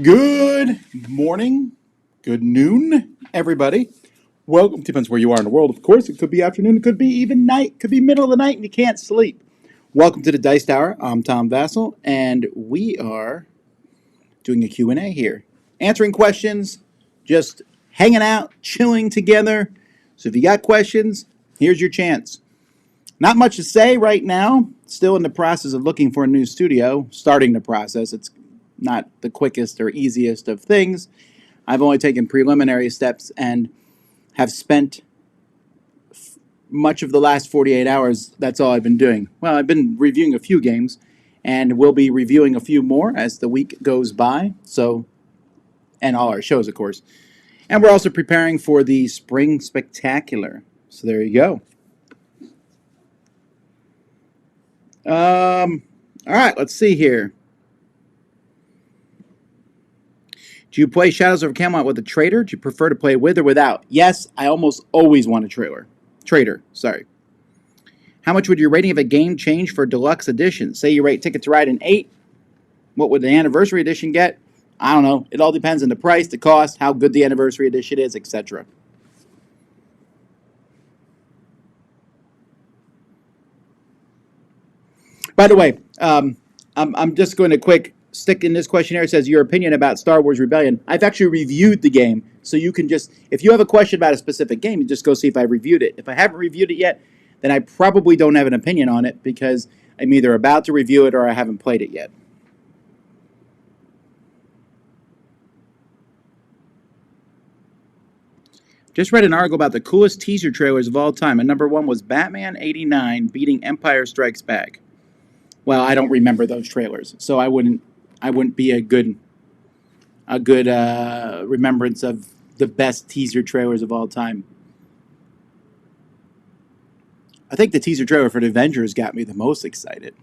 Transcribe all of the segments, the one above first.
Good morning, good noon, everybody. Welcome, depends where you are in the world, of course. It could be afternoon, it could be even night, it could be middle of the night and you can't sleep. Welcome to the Dice Tower. I'm Tom Vasel, and we are doing a Q&A here. Answering questions, just hanging out, chilling together. So if you got questions, here's your chance. Not much to say right now. Still in the process of looking for a new studio, starting the process. It's not the quickest or easiest of things. I've only taken preliminary steps and have spent much of the last 48 hours. That's all I've been doing. Well, I've been reviewing a few games, and we'll be reviewing a few more as the week goes by. So, and all our shows, of course. And we're also preparing for the Spring Spectacular. So there you go. All right, let's see here. Do you play Shadows of Camelot with a trader? Do you prefer to play with or without? Yes, I almost always want a trader. How much would your rating of a game change for a deluxe edition? Say you rate Ticket to Ride an 8. What would the anniversary edition get? I don't know. It all depends on the price, the cost, how good the anniversary edition is, etc. By the way, I'm just going to quick stick in this questionnaire. It says your opinion about Star Wars Rebellion. I've actually reviewed the game, so you can just, if you have a question about a specific game, you just go see if I reviewed it. If I haven't reviewed it yet, then I probably don't have an opinion on it because I'm either about to review it or I haven't played it yet. Just read an article about the coolest teaser trailers of all time, and number one was Batman '89 beating Empire Strikes Back. Well, I don't remember those trailers, so I wouldn't be a good remembrance of the best teaser trailers of all time. I think the teaser trailer for the Avengers got me the most excited.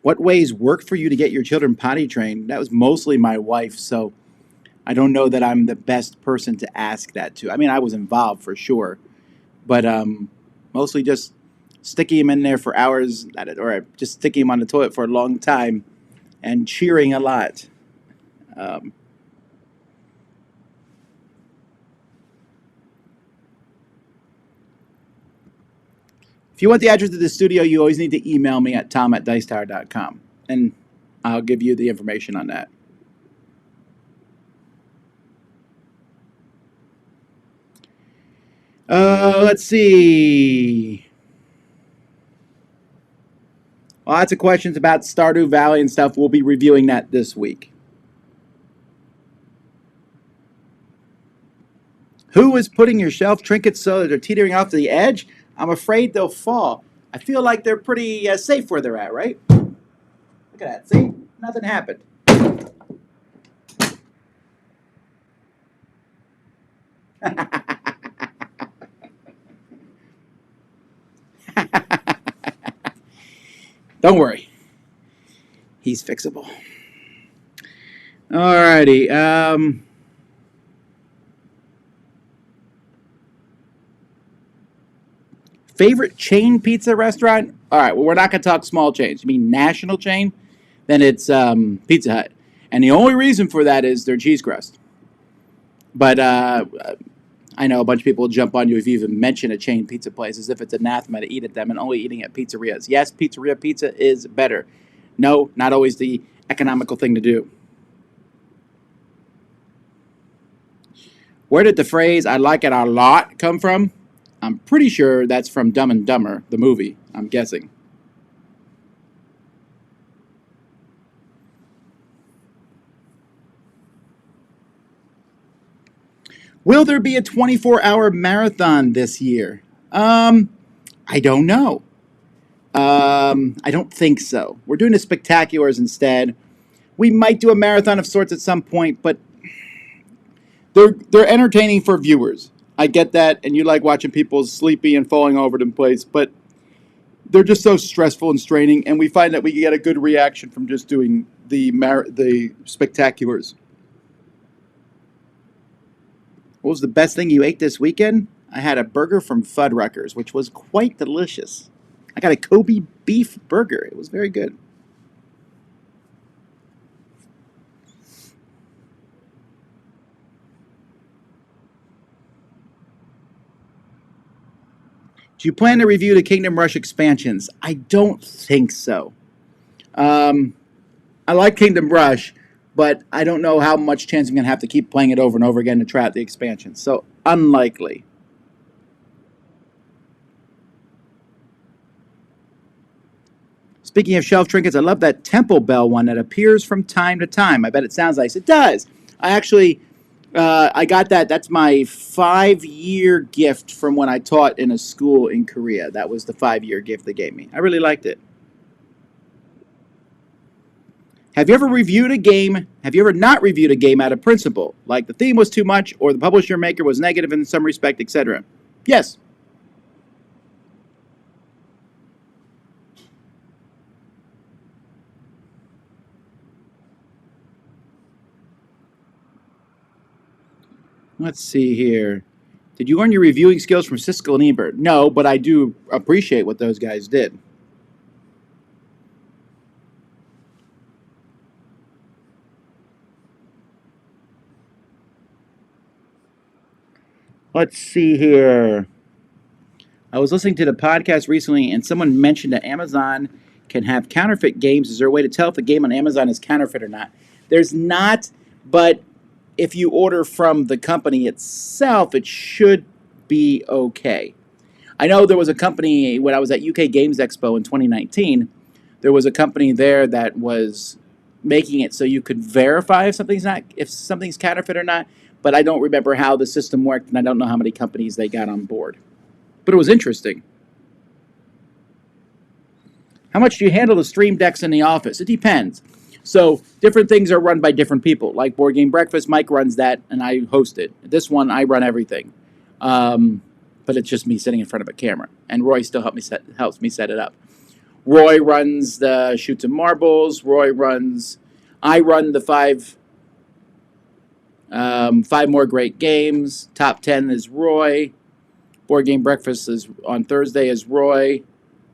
What ways work for you to get your children potty trained? That was mostly my wife, so I don't know that I'm the best person to ask that to. I mean, I was involved for sure, but mostly just sticking him in there for hours at it, or just sticking him on the toilet for a long time and cheering a lot. If you want the address of the studio, you always need to email me at tom@dicetower.com, and I'll give you the information on that. Let's see. Lots of questions about Stardew Valley and stuff. We'll be reviewing that this week. Who is putting your shelf trinkets so that they're teetering off the edge? I'm afraid they'll fall. I feel like they're pretty safe where they're at, right? Look at that. See? Nothing happened. Don't worry. He's fixable. Alrighty. Favorite chain pizza restaurant? All right, well, we're not going to talk small chains. You mean national chain? Then it's Pizza Hut. And the only reason for that is their cheese crust. But I know a bunch of people will jump on you if you even mention a chain pizza place as if it's anathema to eat at them and only eating at pizzerias. Yes, pizzeria pizza is better. No, not always the economical thing to do. Where did the phrase "I like it a lot" come from? I'm pretty sure that's from Dumb and Dumber, the movie, I'm guessing. Will there be a 24-hour marathon this year? I don't know. I don't think so. We're doing the spectaculars instead. We might do a marathon of sorts at some point, but they're entertaining for viewers. I get that, and you like watching people sleepy and falling over in place, but they're just so stressful and straining, and we find that we get a good reaction from just doing the spectaculars. What was the best thing you ate this weekend? I had a burger from Fuddruckers, which was quite delicious. I got a Kobe beef burger. It was very good. Do you plan to review the Kingdom Rush expansions? I don't think so. Um, I like Kingdom Rush, but I don't know how much chance I'm going to have to keep playing it over and over again to try out the expansions. So, unlikely. Speaking of shelf trinkets, I love that Temple Bell one that appears from time to time. I bet it sounds nice. It does. I got that. That's my 5-year gift from when I taught in a school in Korea. That was the 5-year gift they gave me. I really liked it. Have you ever reviewed a game? Have you ever not reviewed a game out of principle, like the theme was too much, or the publisher maker was negative in some respect, etc.? Yes. Let's see here. Did you earn your reviewing skills from Siskel and Ebert? No, but I do appreciate what those guys did. Let's see here. I was listening to the podcast recently, and someone mentioned that Amazon can have counterfeit games. Is there a way to tell if a game on Amazon is counterfeit or not? There's not, but if you order from the company itself, it should be okay. I know there was a company when I was at UK Games Expo in 2019. There was a company there that was making it so you could verify if something's counterfeit or not. But I don't remember how the system worked, and I don't know how many companies they got on board. But it was interesting. How much do you handle the stream decks in the office? It depends. So different things are run by different people. Like Board Game Breakfast, Mike runs that, and I host it. This one, I run everything. But it's just me sitting in front of a camera. And Roy still helps me set it up. Roy runs the Shoots and Marbles. I run the five more great games. Top 10 is Roy. Board Game Breakfast is on Thursday is Roy.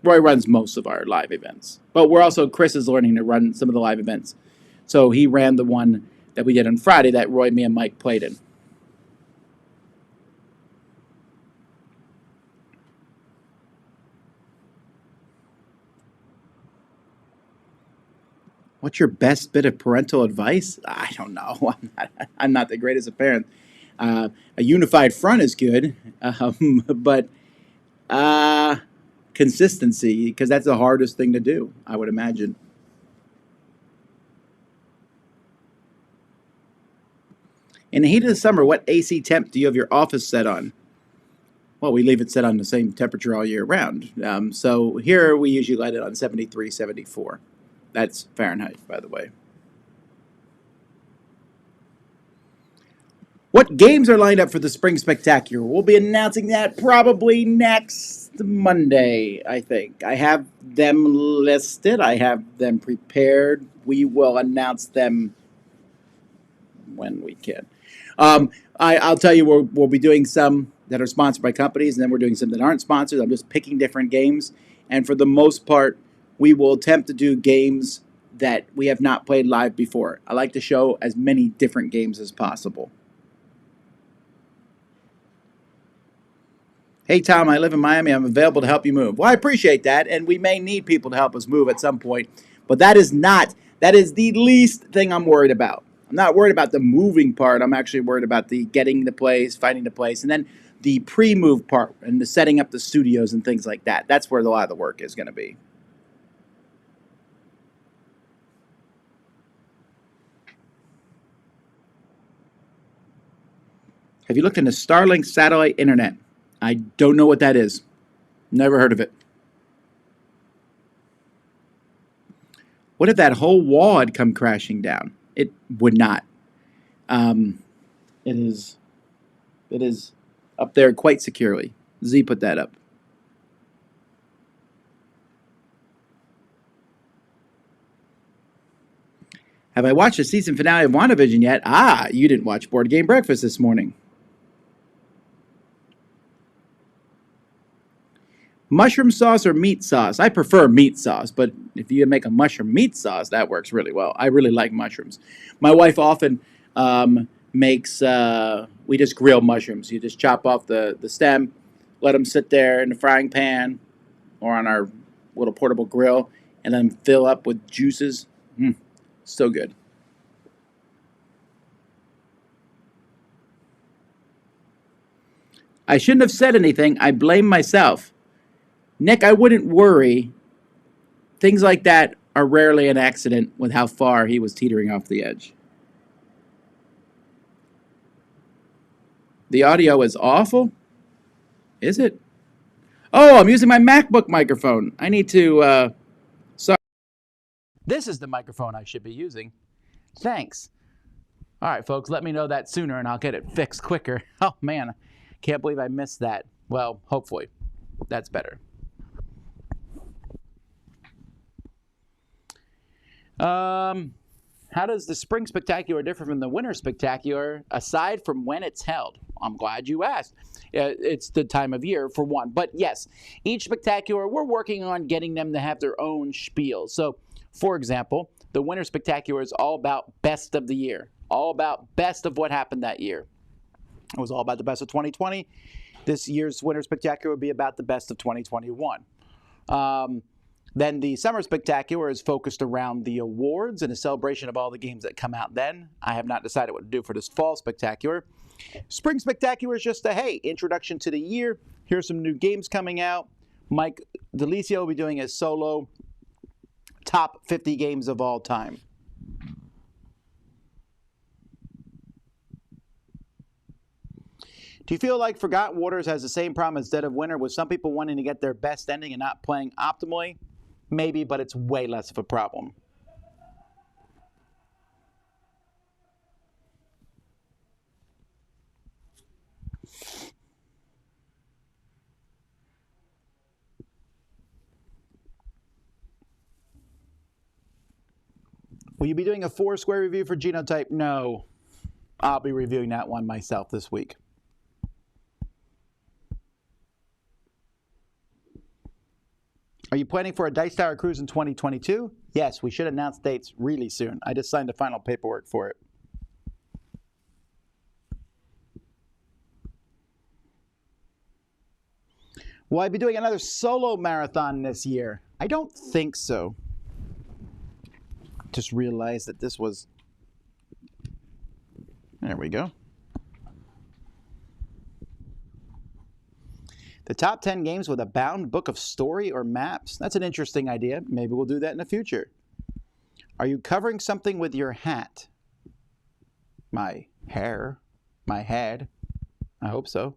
Roy runs most of our live events. But Chris is learning to run some of the live events. So he ran the one that we did on Friday that Roy, me, and Mike played in. What's your best bit of parental advice? I don't know. I'm not the greatest of parents. A unified front is good, but consistency, because that's the hardest thing to do, I would imagine. In the heat of the summer, what AC temp do you have your office set on? Well, we leave it set on the same temperature all year round. So here we usually light it on 73, 74. That's Fahrenheit, by the way. What games are lined up for the Spring Spectacular? We'll be announcing that probably next Monday, I think. I have them listed. I have them prepared. We will announce them when we can. I'll tell you, we'll be doing some that are sponsored by companies, and then we're doing some that aren't sponsored. I'm just picking different games. And for the most part, we will attempt to do games that we have not played live before. I like to show as many different games as possible. Hey, Tom, I live in Miami. I'm available to help you move. Well, I appreciate that, and we may need people to help us move at some point. But that is the least thing I'm worried about. I'm not worried about the moving part. I'm actually worried about the getting the place, finding the place, and then the pre-move part and the setting up the studios and things like that. That's where a lot of the work is going to be. Have you looked into Starlink satellite internet? I don't know what that is. Never heard of it. What if that whole wall had come crashing down? It would not. It is up there quite securely. Z put that up. Have I watched the season finale of WandaVision yet? Ah, you didn't watch Board Game Breakfast this morning. Mushroom sauce or meat sauce? I prefer meat sauce, but if you make a mushroom meat sauce, that works really well. I really like mushrooms. My wife often makes, we just grill mushrooms. You just chop off the stem, let them sit there in the frying pan or on our little portable grill, and then fill up with juices. So good. I shouldn't have said anything. I blame myself. Nick, I wouldn't worry. Things like that are rarely an accident with how far he was teetering off the edge. The audio is awful? Is it? Oh, I'm using my MacBook microphone. I need to, sorry. This is the microphone I should be using. Thanks. All right, folks, let me know that sooner and I'll get it fixed quicker. Oh, man, can't believe I missed that. Well, hopefully, that's better. How does the Spring Spectacular differ from the Winter Spectacular, aside from when it's held? I'm glad you asked. It's the time of year, for one. But yes, each spectacular, we're working on getting them to have their own spiel. So, for example, the Winter Spectacular is all about best of the year, all about best of what happened that year. It was all about the best of 2020. This year's Winter Spectacular would be about the best of 2021. Then the Summer Spectacular is focused around the awards and a celebration of all the games that come out then. I have not decided what to do for this Fall Spectacular. Spring Spectacular is just a, hey, introduction to the year. Here's some new games coming out. Mike DeLisio will be doing his solo top 50 games of all time. Do you feel like Forgotten Waters has the same problem as Dead of Winter, with some people wanting to get their best ending and not playing optimally? Maybe, but it's way less of a problem. Will you be doing a Foursquare review for Genotype? No. I'll be reviewing that one myself this week. Are you planning for a Dice Tower cruise in 2022? Yes, we should announce dates really soon. I just signed the final paperwork for it. Will I be doing another solo marathon this year? I don't think so. Just realized that this was... There we go. The top 10 games with a bound book of story or maps. That's an interesting idea. Maybe we'll do that in the future. Are you covering something with your hat? My hair? My head? I hope so.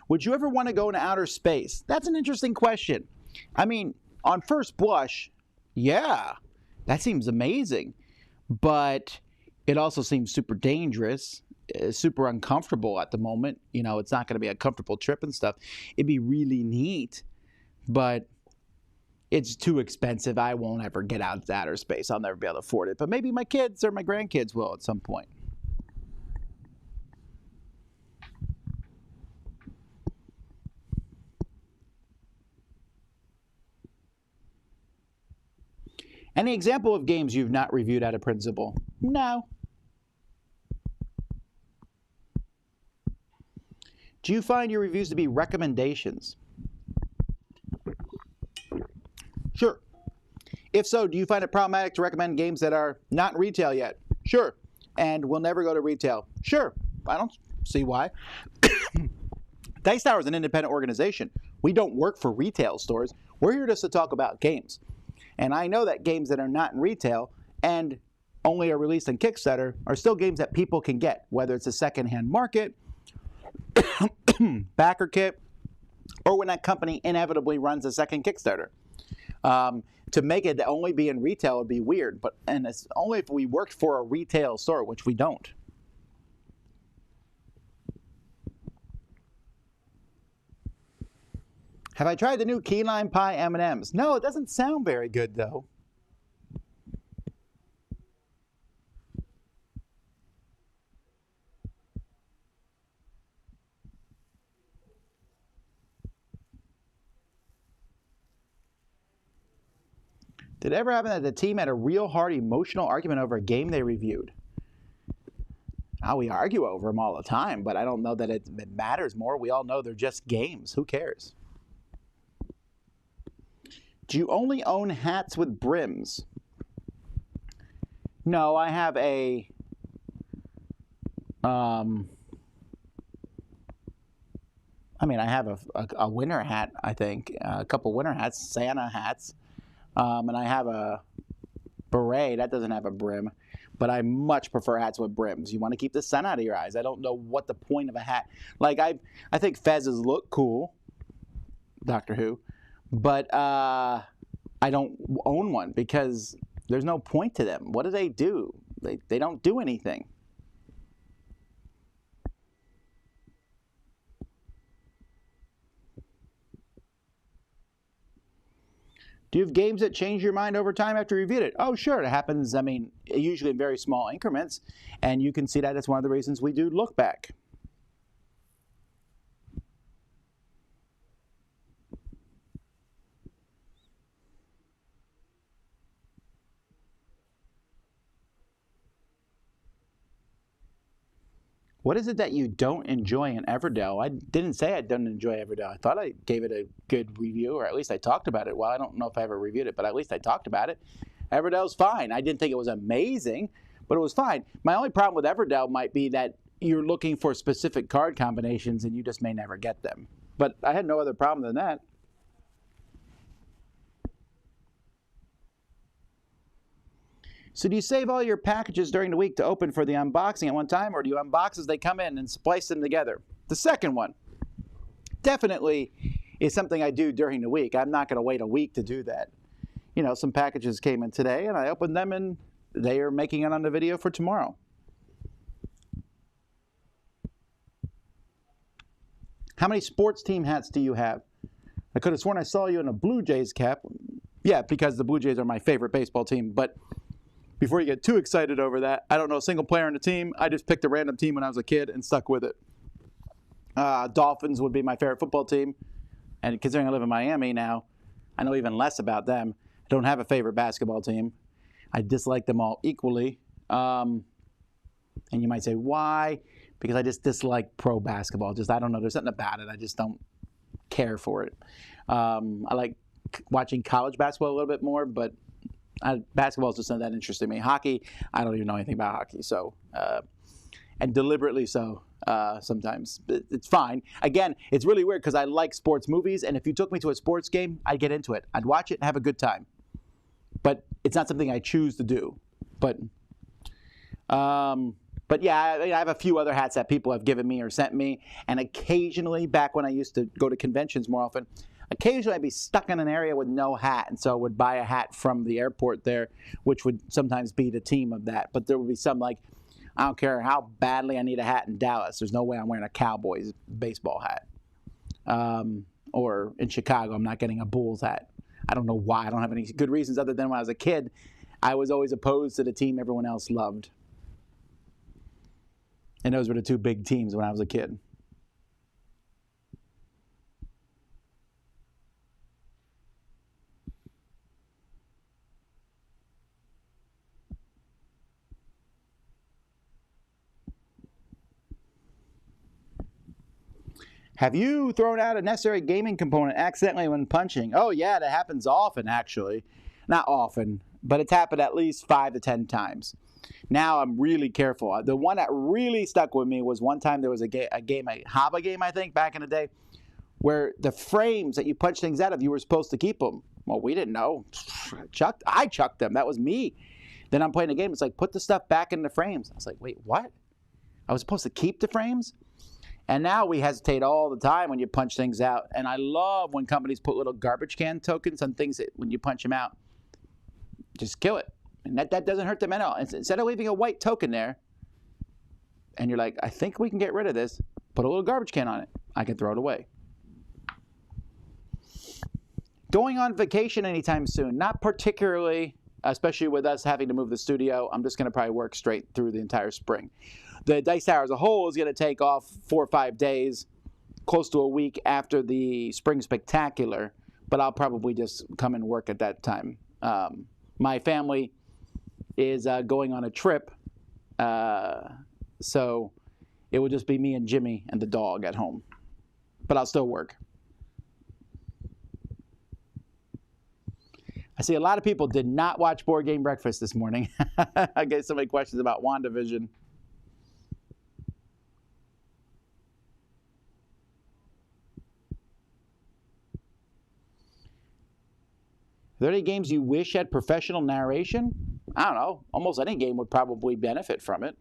Would you ever want to go into outer space? That's an interesting question. I mean, on first blush, yeah, that seems amazing. But it also seems super dangerous, super uncomfortable at the moment. You know, it's not going to be a comfortable trip and stuff. It'd be really neat, but it's too expensive. I won't ever get out to outer space. I'll never be able to afford it. But maybe my kids or my grandkids will at some point. Any example of games you've not reviewed out of principle? No. Do you find your reviews to be recommendations? Sure. If so, do you find it problematic to recommend games that are not in retail yet? Sure. And will never go to retail? Sure. I don't see why. Dice Tower is an independent organization. We don't work for retail stores. We're here just to talk about games. And I know that games that are not in retail and only are released on Kickstarter are still games that people can get, whether it's a secondhand market, backer kit, or when that company inevitably runs a second Kickstarter. To make it only be in retail would be weird, and it's only if we worked for a retail store, which we don't. Have I tried the new key lime pie M&Ms? No, it doesn't sound very good, though. Did it ever happen that the team had a real hard emotional argument over a game they reviewed? we argue over them all the time, but I don't know that it matters more. We all know they're just games. Who cares? Do you only own hats with brims? No, I have a I have a winter hat, I think, a couple winter hats, Santa hats, and I have a beret that doesn't have a brim, but I much prefer hats with brims. You want to keep the sun out of your eyes. I don't know what the point of a hat. Like I think fezzes look cool, Doctor Who, but I don't own one because there's no point to them. What do? They don't do anything. Do you have games that change your mind over time after you reviewed it? Oh, sure. It happens, usually in very small increments. And you can see that as one of the reasons we do look back. What is it that you don't enjoy in Everdell? I didn't say I didn't enjoy Everdell. I thought I gave it a good review, or at least I talked about it. Well, I don't know if I ever reviewed it, but at least I talked about it. Everdell's fine. I didn't think it was amazing, but it was fine. My only problem with Everdell might be that you're looking for specific card combinations and you just may never get them. But I had no other problem than that. So do you save all your packages during the week to open for the unboxing at one time, or do you unbox as they come in and splice them together? The second one definitely is something I do during the week. I'm not going to wait a week to do that. You know, some packages came in today, and I opened them, and they are making it on the video for tomorrow. How many sports team hats do you have? I could have sworn I saw you in a Blue Jays cap. Yeah, because the Blue Jays are my favorite baseball team, but before you get too excited over that, I don't know a single player on the team. I just picked a random team when I was a kid and stuck with it. Dolphins would be my favorite football team. And considering I live in Miami now, I know even less about them. I don't have a favorite basketball team. I dislike them all equally. And you might say, why? Because I just dislike pro basketball. I don't know. There's something about it. I just don't care for it. I like watching college basketball a little bit more, but basketball is just not that interesting to me. Hockey, I don't even know anything about hockey, so and deliberately so sometimes. It's fine. Again, it's really weird because I like sports movies, and if you took me to a sports game, I'd get into it. I'd watch it and have a good time. But it's not something I choose to do. But yeah, I have a few other hats that people have given me or sent me, and occasionally, back when I used to go to conventions more often, occasionally I'd be stuck in an area with no hat, and so I would buy a hat from the airport there, which would sometimes be the team of that. But there would be some like, I don't care how badly I need a hat in Dallas, there's no way I'm wearing a Cowboys baseball hat. Or in Chicago, I'm not getting a Bulls hat. I don't know why. I don't have any good reasons other than when I was a kid, I was always opposed to the team everyone else loved. And those were the two big teams when I was a kid. Have you thrown out a necessary gaming component accidentally when punching? Oh yeah, that happens often actually. Not often, but it's happened at least 5 to 10 times. Now I'm really careful. The one that really stuck with me was one time there was a Haba game, I think, back in the day, where the frames that you punch things out of, you were supposed to keep them. Well, we didn't know. I chucked them. That was me. Then I'm playing a game. It's like, put the stuff back in the frames. I was like, wait, what? I was supposed to keep the frames? And now we hesitate all the time when you punch things out. And I love when companies put little garbage can tokens on things that when you punch them out, just kill it. And that doesn't hurt them at all. Instead of leaving a white token there, and you're like, I think we can get rid of this, put a little garbage can on it. I can throw it away. Going on vacation anytime soon? Not particularly, especially with us having to move the studio. I'm just going to probably work straight through the entire spring. The Dice Tower as a whole is going to take off 4 or 5 days, close to a week after the Spring Spectacular, but I'll probably just come and work at that time. My family is going on a trip So it will just be me and Jimmy and the dog at home. But I'll still work. I see a lot of people did not watch Board Game Breakfast this morning. I get so many questions about WandaVision. Are there any games you wish had professional narration? I don't know. Almost any game would probably benefit from it.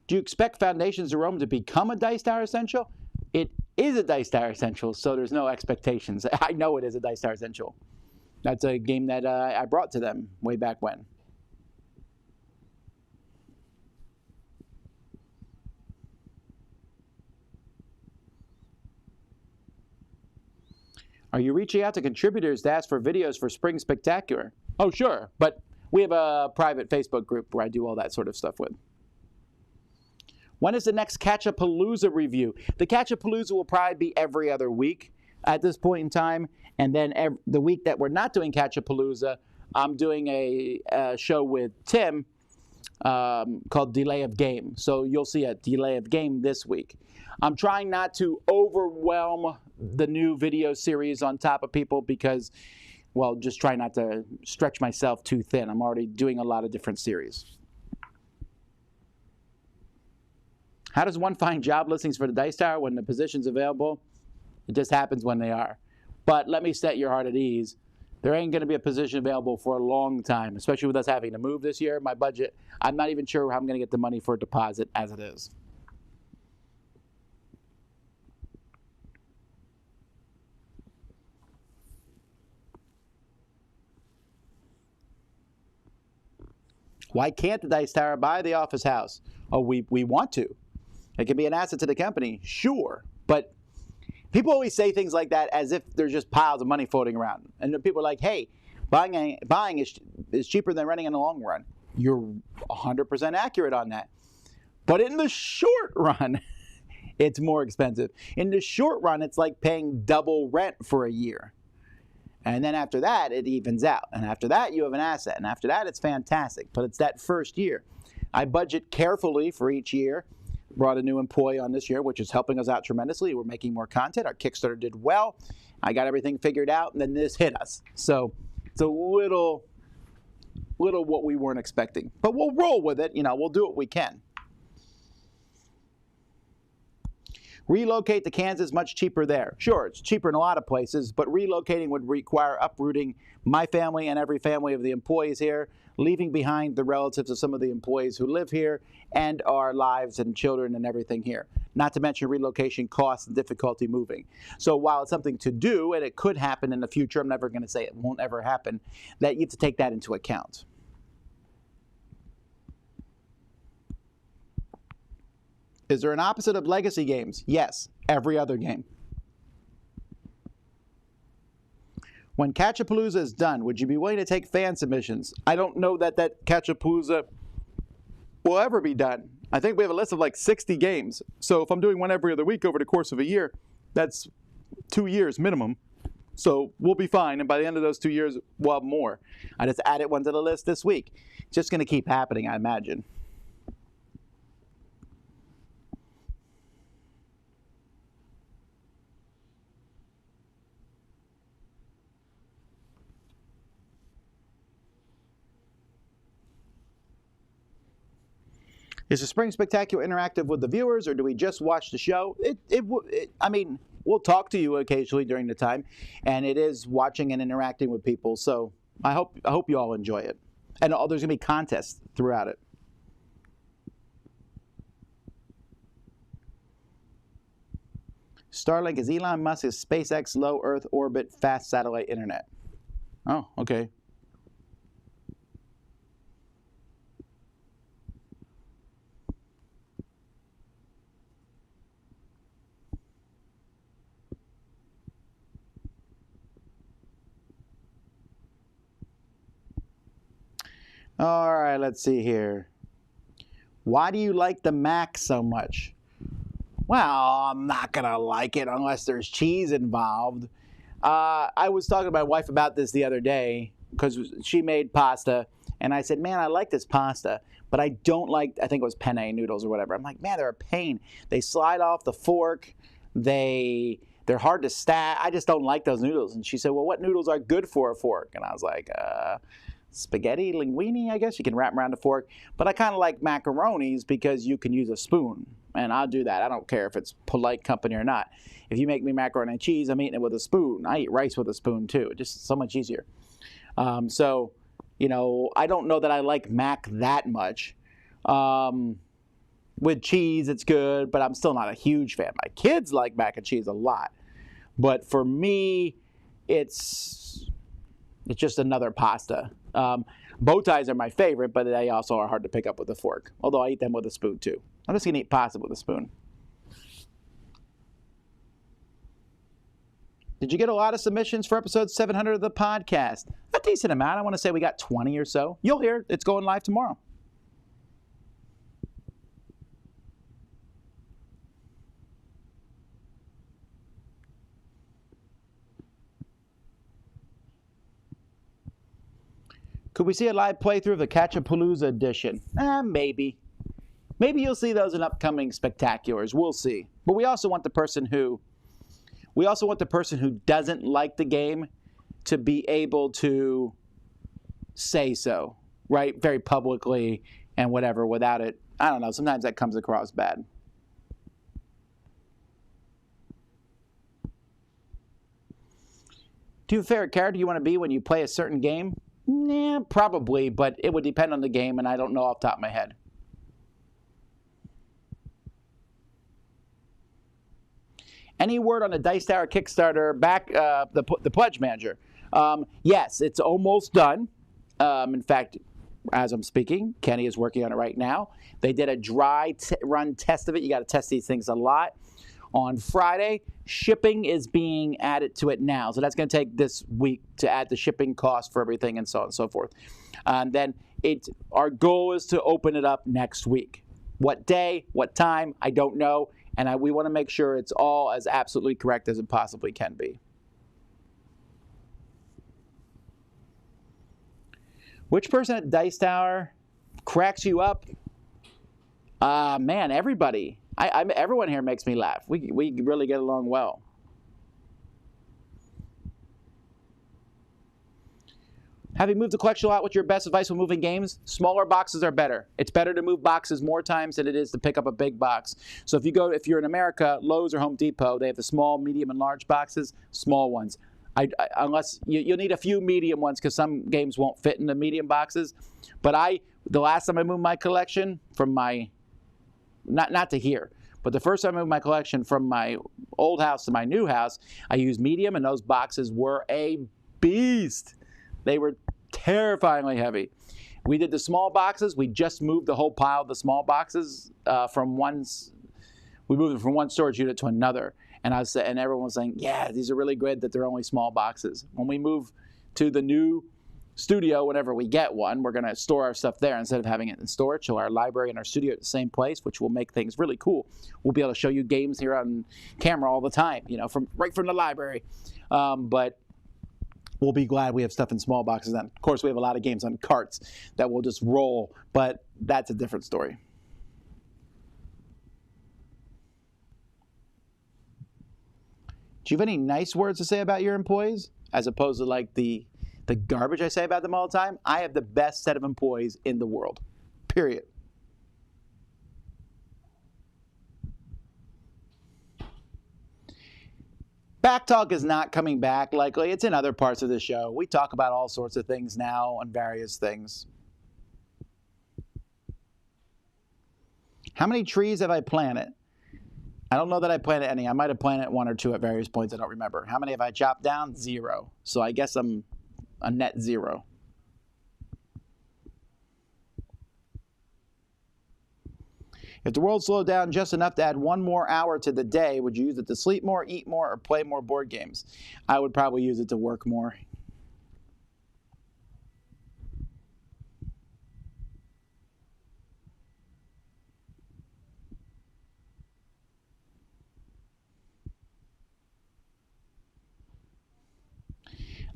Do you expect Foundations of Rome to become a Dice Tower Essential? It is a Dice Tower Essential, so there's no expectations. I know it is a Dice Tower Essential. That's a game that I brought to them way back when. Are you reaching out to contributors to ask for videos for Spring Spectacular? Oh, sure, but we have a private Facebook group where I do all that sort of stuff with. When is the next Catch-A-Palooza review? The Catch-A-Palooza will probably be every other week at this point in time. And then the week that we're not doing Catch-A-Palooza, I'm doing a show with Tim called Delay of Game. So you'll see a Delay of Game this week. I'm trying not to overwhelm the new video series on top of people because, well, just try not to stretch myself too thin. I'm already doing a lot of different series. How does one find job listings for the Dice Tower when the position's available? It just happens when they are. But let me set your heart at ease. There ain't going to be a position available for a long time, especially with us having to move this year. My budget, I'm not even sure how I'm going to get the money for a deposit as it is. Why can't the Dice Tower buy the office house? Oh, we want to. It can be an asset to the company, sure. But people always say things like that as if there's just piles of money floating around. And people are like, hey, buying is cheaper than renting in the long run. You're 100% accurate on that. But in the short run, it's more expensive. In the short run, it's like paying double rent for a year. And then after that, it evens out. And after that, you have an asset. And after that, it's fantastic. But it's that first year. I budget carefully for each year. Brought a new employee on this year, which is helping us out tremendously. We're making more content. Our Kickstarter did well. I got everything figured out, and then this hit us. So it's a little what we weren't expecting. But we'll roll with it. You know, we'll do what we can. Relocate to Kansas, much cheaper there. Sure, it's cheaper in a lot of places, but relocating would require uprooting my family and every family of the employees here, leaving behind the relatives of some of the employees who live here, and our lives and children and everything here. Not to mention relocation costs and difficulty moving. So while it's something to do, and it could happen in the future, I'm never going to say it won't ever happen, that you have to take that into account. Is there an opposite of legacy games? Yes, every other game. When Catch-A-Palooza is done, would you be willing to take fan submissions? I don't know that Catch-A-Palooza will ever be done. I think we have a list of like 60 games. So if I'm doing one every other week over the course of a year, that's 2 years minimum. So we'll be fine. And by the end of those 2 years, we'll have more. I just added one to the list this week. It's just going to keep happening, I imagine. Is the Spring Spectacular interactive with the viewers, or do we just watch the show? I mean, we'll talk to you occasionally during the time, and it is watching and interacting with people. So I hope you all enjoy it, and there's gonna be contests throughout it. Starlink is Elon Musk's SpaceX low Earth orbit fast satellite internet. Oh, okay. All right, let's see here. Why do you like the Mac so much? Well, I'm not going to like it unless there's cheese involved. I was talking to my wife about this the other day. because she made pasta, and I said, man, I like this pasta, but I don't like, I think it was penne noodles or whatever. I'm like, man, they're a pain. They slide off the fork. They're hard to stack. I just don't like those noodles. And she said, well, what noodles are good for a fork? And I was like, spaghetti linguine, I guess. You can wrap around a fork. But I kind of like macaronis because you can use a spoon. And I'll do that. I don't care if it's polite company or not. If you make me macaroni and cheese, I'm eating it with a spoon. I eat rice with a spoon too. It's just so much easier. So, I don't know that I like mac that much. With cheese, it's good, but I'm still not a huge fan. My kids like mac and cheese a lot. But for me, it's just another pasta. Bow ties are my favorite, but they also are hard to pick up with a fork. Although I eat them with a spoon too. I'm just going to eat pasta with a spoon. Did you get a lot of submissions for episode 700 of the podcast? A decent amount. I want to say we got 20 or so. You'll hear it's going live tomorrow. Could we see a live playthrough of the Catchapalooza edition? Maybe. Maybe you'll see those in upcoming spectaculars. We'll see. But we also want the person who doesn't like the game to be able to say so, right? Very publicly and whatever without it. I don't know. Sometimes that comes across bad. Do you have a favorite character you want to be when you play a certain game? Yeah, probably, but it would depend on the game, and I don't know off the top of my head. Any word on the Dice Tower Kickstarter back the Pledge Manager? Yes, it's almost done. In fact, as I'm speaking, Kenny is working on it right now. They did a dry run test of it. You got to test these things a lot. On Friday, shipping is being added to it now. So that's going to take this week to add the shipping cost for everything and so on and so forth. And then our goal is to open it up next week. What day, what time, I don't know. And we want to make sure it's all as absolutely correct as it possibly can be. Which person at Dice Tower cracks you up? Man, everybody. Everyone here makes me laugh. We really get along well. Having moved the collection a lot, what's your best advice when moving games? Smaller boxes are better. It's better to move boxes more times than it is to pick up a big box. So if you're in America, Lowe's or Home Depot, they have the small, medium, and large boxes, small ones. Unless you'll need a few medium ones because some games won't fit in the medium boxes. But the last time I moved my collection from my not to here, but the first time I moved my collection from my old house to my new house, I used medium, and those boxes were a beast. They were terrifyingly heavy. We did the small boxes. We just moved the whole pile of the small boxes we moved them from one storage unit to another. And everyone was saying, yeah, these are really good that they're only small boxes. When we move to the new studio, whenever we get one, we're going to store our stuff there instead of having it in storage. So our library and our studio at the same place, which will make things really cool. We'll be able to show you games here on camera all the time, right from the library. But we'll be glad we have stuff in small boxes then. Of course, we have a lot of games on carts that will just roll, but that's a different story. Do you have any nice words to say about your employees as opposed to like the garbage I say about them all the time? I have the best set of employees in the world, period. Backtalk is not coming back likely. It's in other parts of the show. We talk about all sorts of things now on various things. How many trees have I planted? I don't know that I planted any. I might have planted one or two at various points. I don't remember. How many have I chopped down? 0. So I guess I'm a net 0. If the world slowed down just enough to add 1 more hour to the day, would you use it to sleep more, eat more, or play more board games? I would probably use it to work more.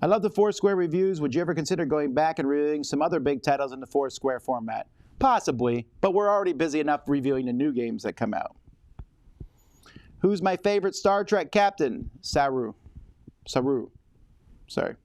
I love the Foursquare reviews. Would you ever consider going back and reviewing some other big titles in the Foursquare format? Possibly, but we're already busy enough reviewing the new games that come out. Who's my favorite Star Trek captain? Saru. Sorry.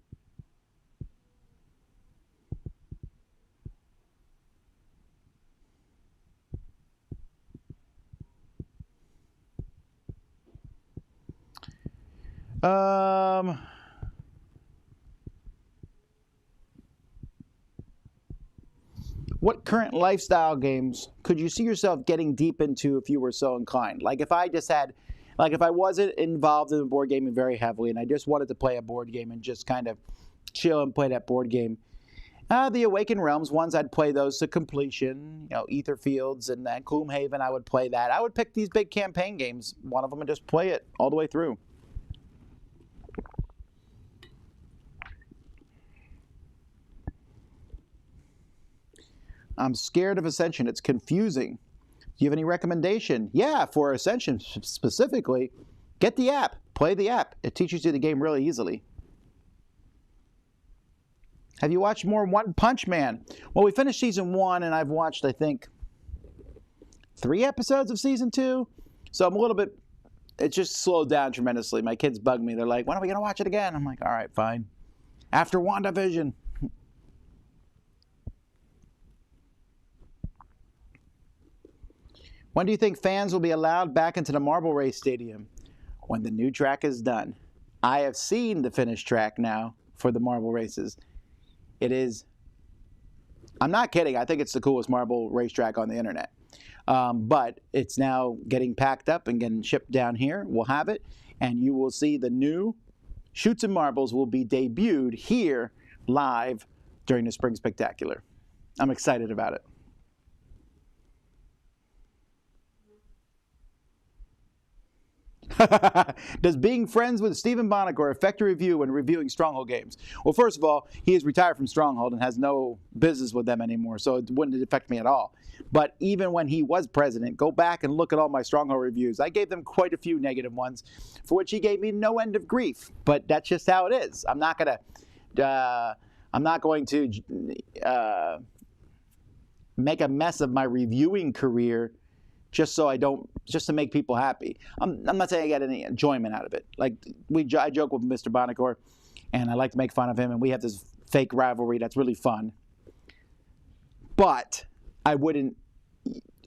What current lifestyle games could you see yourself getting deep into if you were so inclined? Like if I wasn't involved in board gaming very heavily and I just wanted to play a board game and just kind of chill and play that board game. The Awakened Realms ones, I'd play those to completion. You know, Ether Fields and then Gloomhaven, I would play that. I would pick these big campaign games, one of them, and just play it all the way through. I'm scared of Ascension. It's confusing. Do you have any recommendation? Yeah, for Ascension specifically, get the app. Play the app. It teaches you the game really easily. Have you watched more One Punch Man? Well, we finished season 1, and I've watched, I think, 3 episodes of season 2. So I'm a little bit, it just slowed down tremendously. My kids bug me. They're like, when are we going to watch it again? I'm like, all right, fine. After WandaVision. When do you think fans will be allowed back into the Marble Race Stadium? When the new track is done. I have seen the finished track now for the marble races. It is, I'm not kidding, I think it's the coolest marble racetrack on the internet. But it's now getting packed up and getting shipped down here. We'll have it, and you will see the new Shoots and Marbles will be debuted here live during the Spring Spectacular. I'm excited about it. Does being friends with Stephen Bonacor affect your review when reviewing Stronghold games? Well, first of all, he is retired from Stronghold and has no business with them anymore, so it wouldn't affect me at all. But even when he was president, go back and look at all my Stronghold reviews. I gave them quite a few negative ones, for which he gave me no end of grief. But that's just how it is. I'm not going to make a mess of my reviewing career just to make people happy. I'm not saying I get any enjoyment out of it. Like I joke with Mr. Bonacor, and I like to make fun of him, and we have this fake rivalry that's really fun. But I wouldn't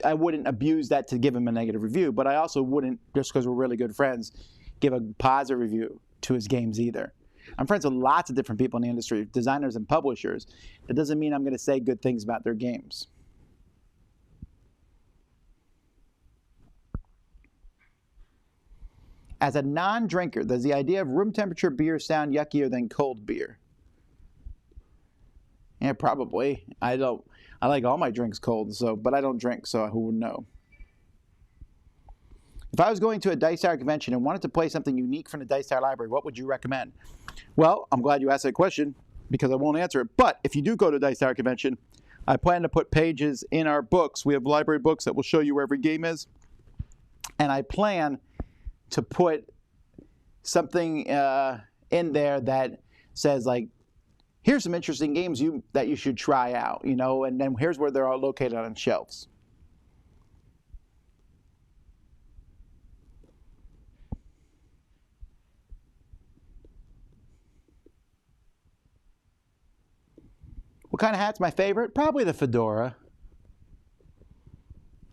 abuse that to give him a negative review. But I also wouldn't, just because we're really good friends, give a positive review to his games either. I'm friends with lots of different people in the industry, designers and publishers. That doesn't mean I'm going to say good things about their games. As a non-drinker, does the idea of room temperature beer sound yuckier than cold beer? Yeah, probably. I like all my drinks cold, but I don't drink, so who would know? If I was going to a Dice Tower convention and wanted to play something unique from the Dice Tower library, what would you recommend? Well, I'm glad you asked that question because I won't answer it. But if you do go to a Dice Tower convention, I plan to put pages in our books. We have library books that will show you where every game is. And I plan to put something in there that says, like, here's some interesting games that you should try out, and then here's where they're all located on shelves. What kind of hat's my favorite? Probably the fedora.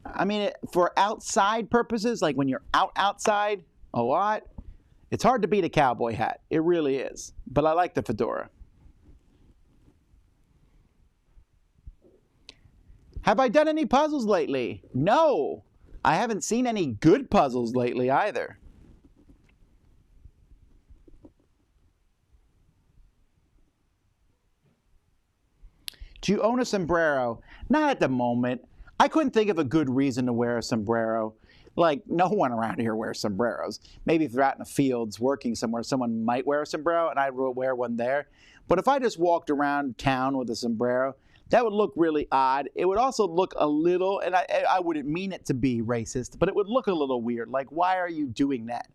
I mean, for outside purposes, like when you're outside a lot, it's hard to beat a cowboy hat. It really is. But I like the fedora. Have I done any puzzles lately? No. I haven't seen any good puzzles lately either. Do you own a sombrero? Not at the moment. I couldn't think of a good reason to wear a sombrero. Like, no one around here wears sombreros. Maybe if they're out in the fields working somewhere, someone might wear a sombrero, and I'd wear one there. But if I just walked around town with a sombrero, that would look really odd. It would also look a little, and I wouldn't mean it to be racist, but it would look a little weird. Like, why are you doing that?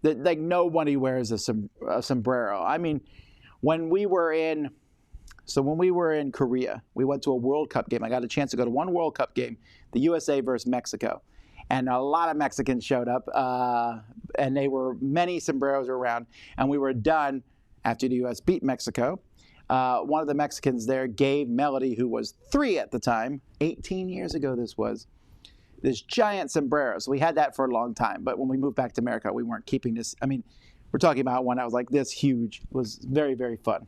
Like nobody wears a sombrero. I mean, when we were in Korea, we went to a World Cup game. I got a chance to go to one World Cup game, the USA versus Mexico. And a lot of Mexicans showed up, and many sombreros were around. And we were done after the U.S. beat Mexico. One of the Mexicans there gave Melody, who was 3 at the time, 18 years ago this was, this giant sombrero. So we had that for a long time. But when we moved back to America, we weren't keeping this. I mean, we're talking about one that was like this huge. It was very, very fun.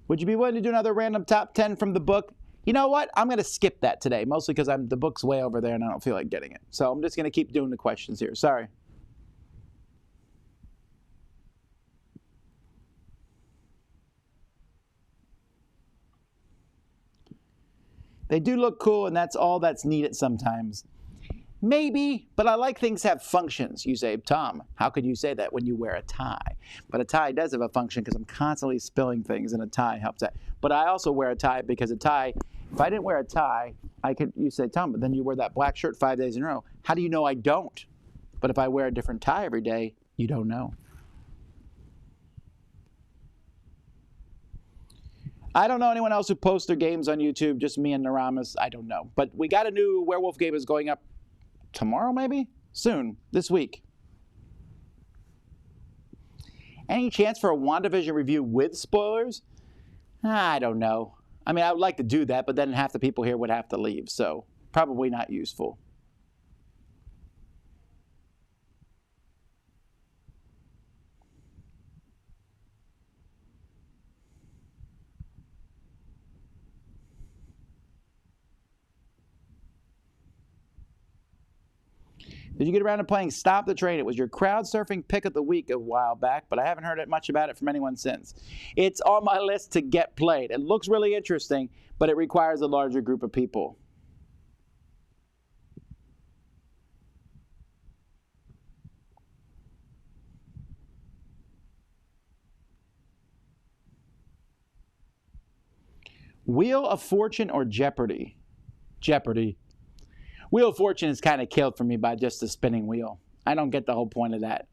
Would you be willing to do another random top 10 from the book? You know what? I'm going to skip that today, mostly because the book's way over there and I don't feel like getting it. So I'm just going to keep doing the questions here. Sorry. They do look cool, and that's all that's needed sometimes. Maybe, but I like things have functions. You say, Tom, how could you say that when you wear a tie? But a tie does have a function because I'm constantly spilling things, and a tie helps that. But I also wear a tie because a tie, if I didn't wear a tie, you say, Tom, but then you wear that black shirt 5 days in a row. How do you know I don't? But if I wear a different tie every day, you don't know. I don't know anyone else who posts their games on YouTube, just me and Naramis. I don't know. But we got a new werewolf game is going up tomorrow, maybe? Soon, this week. Any chance for a WandaVision review with spoilers? I don't know. I mean, I would like to do that, but then half the people here would have to leave, so probably not useful. Did you get around to playing Stop the Train? It was your crowd surfing pick of the week a while back, but I haven't heard much about it from anyone since. It's on my list to get played. It looks really interesting, but it requires a larger group of people. Wheel of Fortune or Jeopardy? Jeopardy. Wheel of Fortune is kind of killed for me by just the spinning wheel. I don't get the whole point of that.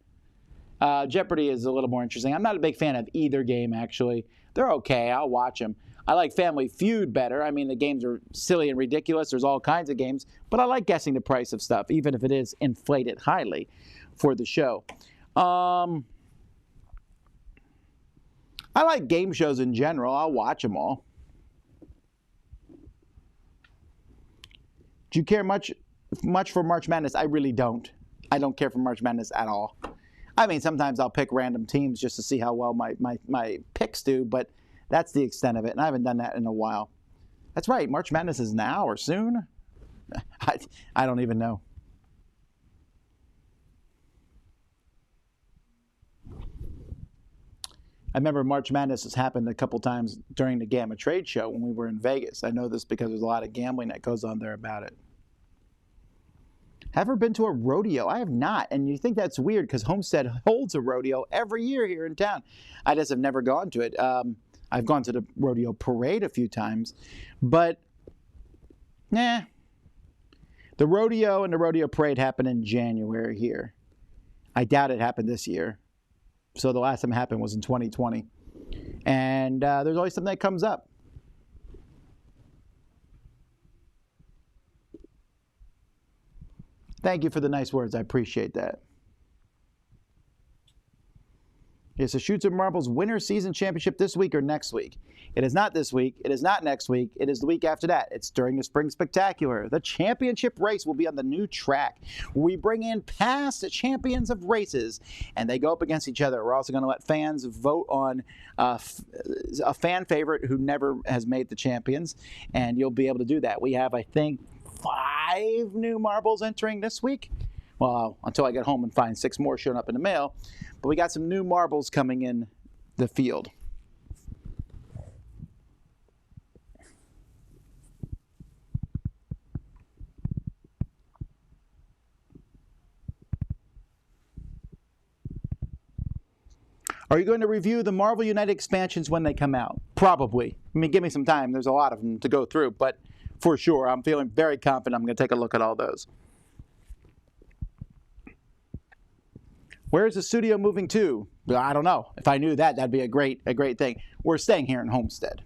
Jeopardy is a little more interesting. I'm not a big fan of either game, actually. They're okay. I'll watch them. I like Family Feud better. I mean, the games are silly and ridiculous. There's all kinds of games. But I like guessing the price of stuff, even if it is inflated highly for the show. I like game shows in general. I'll watch them all. Do you care much for March Madness? I really don't. I don't care for March Madness at all. I mean, sometimes I'll pick random teams just to see how well my picks do, but that's the extent of it, and I haven't done that in a while. That's right, March Madness is now or soon? I don't even know. I remember March Madness has happened a couple times during the Gamma Trade Show when we were in Vegas. I know this because there's a lot of gambling that goes on there about it. Have you ever been to a rodeo? I have not, and you think that's weird because Homestead holds a rodeo every year here in town. I just have never gone to it. I've gone to the rodeo parade a few times, but the rodeo and the rodeo parade happened in January here. I doubt it happened this year. So the last time it happened was in 2020. And there's always something that comes up. Thank you for the nice words. I appreciate that. Is the Shoots and Marbles Winter Season Championship this week or next week? It is not this week. It is not next week. It is the week after that. It's during the Spring Spectacular. The championship race will be on the new track. We bring in past champions of races, and they go up against each other. We're also going to let fans vote on a fan favorite who never has made the champions, and you'll be able to do that. We have, I think, 5 new marbles entering this week. Well, until I get home and find 6 more showing up in the mail. But we got some new marbles coming in the field. Are you going to review the Marvel United expansions when they come out? Probably. I mean, give me some time. There's a lot of them to go through, but for sure, I'm feeling very confident I'm going to take a look at all those. Where is the studio moving to? I don't know. If I knew that, that'd be a great thing. We're staying here in Homestead.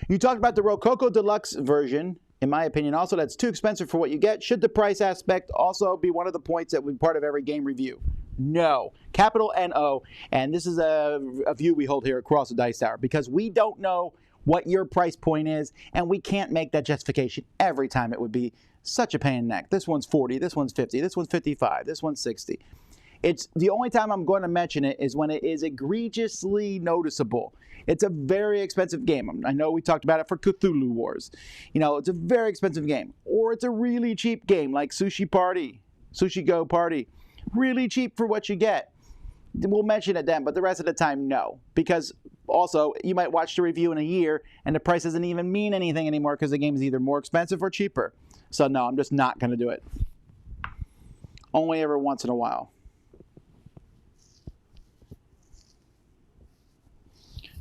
You talked about the Rococo Deluxe version. In my opinion, also, that's too expensive for what you get. Should the price aspect also be one of the points that would be part of every game review? No. Capital N-O. And this is a view we hold here across the Dice Tower, because we don't know what your price point is, and we can't make that justification every time. It would be such a pain in the neck. This one's 40, this one's 50, this one's 55, this one's 60. It's the only time I'm going to mention it is when it is egregiously noticeable. It's a very expensive game. I know we talked about it for Cthulhu Wars. You know, it's a very expensive game. Or it's a really cheap game like Sushi Go Party. Really cheap for what you get. We'll mention it then, but the rest of the time, no. Because also, you might watch the review in a year and the price doesn't even mean anything anymore because the game is either more expensive or cheaper. So no, I'm just not going to do it. Only every once in a while.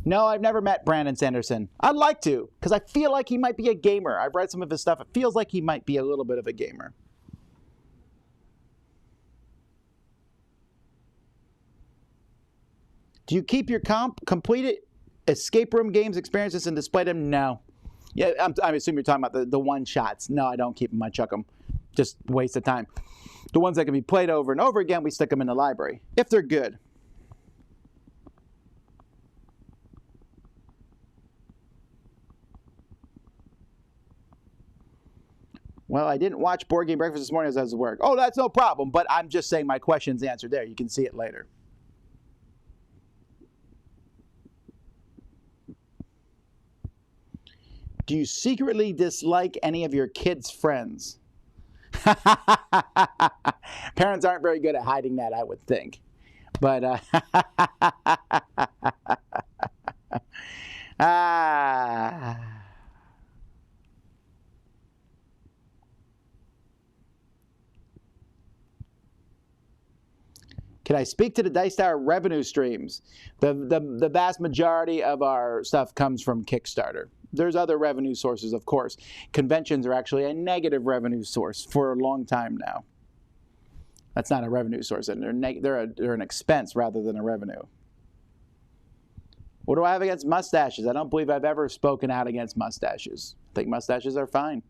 No, I've never met Brandon Sanderson. I'd like to, because I feel like he might be a gamer. I've read some of his stuff. It feels like he might be a little bit of a gamer. Do you keep your completed escape room games, experiences, and display them? No. Yeah, I assume you're talking about the one-shots. No, I don't keep them. I chuck them. Just waste of time. The ones that can be played over and over again, we stick them in the library, if they're good. Well, I didn't watch Board Game Breakfast this morning as I was at work. Oh, that's no problem, but I'm just saying my question's answered there. You can see it later. Do you secretly dislike any of your kids' friends? Parents aren't very good at hiding that, I would think. But, Can I speak to the Dice Tower revenue streams? The vast majority of our stuff comes from Kickstarter. There's other revenue sources, of course. Conventions are actually a negative revenue source for a long time now. That's not a revenue source. They're an expense rather than a revenue. What do I have against mustaches? I don't believe I've ever spoken out against mustaches. I think mustaches are fine.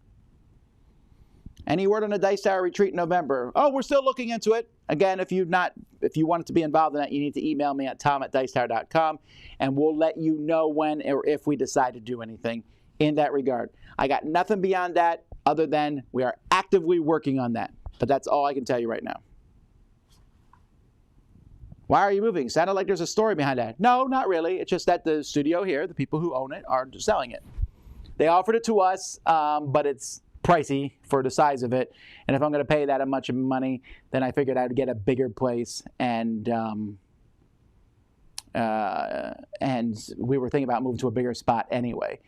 Any word on the Dice Tower retreat in November? Oh, we're still looking into it. Again, if you want to be involved in that, you need to email me at tom@dicetower.com, and we'll let you know when or if we decide to do anything in that regard. I got nothing beyond that other than we are actively working on that. But that's all I can tell you right now. Why are you moving? Sounded like there's a story behind that. No, not really. It's just that the studio here, the people who own it, are selling it. They offered it to us, but it's pricey for the size of it, and if I'm going to pay that much money, then I figured I'd get a bigger place, and we were thinking about moving to a bigger spot anyway,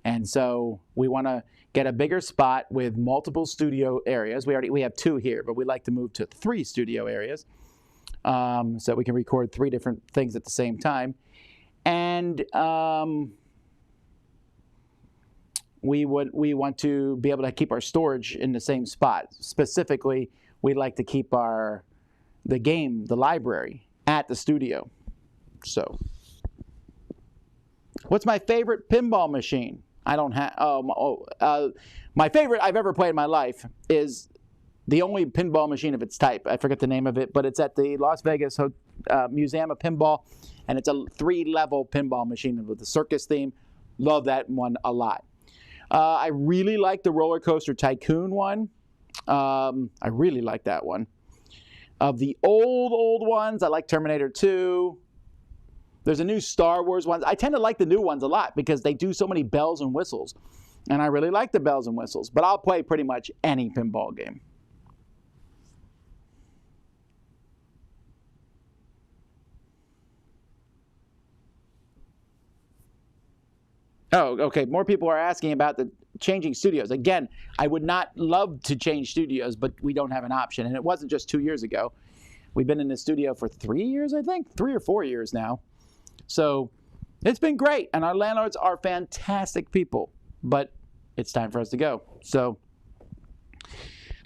and so we want to get a bigger spot with multiple studio areas. We have 2 here, but we'd like to move to 3 studio areas, so we can record 3 different things at the same time, and we want to be able to keep our storage in the same spot. Specifically, we'd like to keep the library at the studio. So, what's my favorite pinball machine? I don't have. My favorite I've ever played in my life is the only pinball machine of its type. I forget the name of it, but it's at the Las Vegas Museum of Pinball, and it's a 3-level pinball machine with the circus theme. Love that one a lot. I really like the Roller Coaster Tycoon one. I really like that one. Of the old ones, I like Terminator 2. There's a new Star Wars one. I tend to like the new ones a lot because they do so many bells and whistles. And I really like the bells and whistles. But I'll play pretty much any pinball game. Oh, okay. More people are asking about changing studios. Again, I would not love to change studios, but we don't have an option. And it wasn't just 2 years ago. We've been in the studio for 3 years, I think, 3 or 4 years now. So it's been great. And our landlords are fantastic people. But it's time for us to go. So,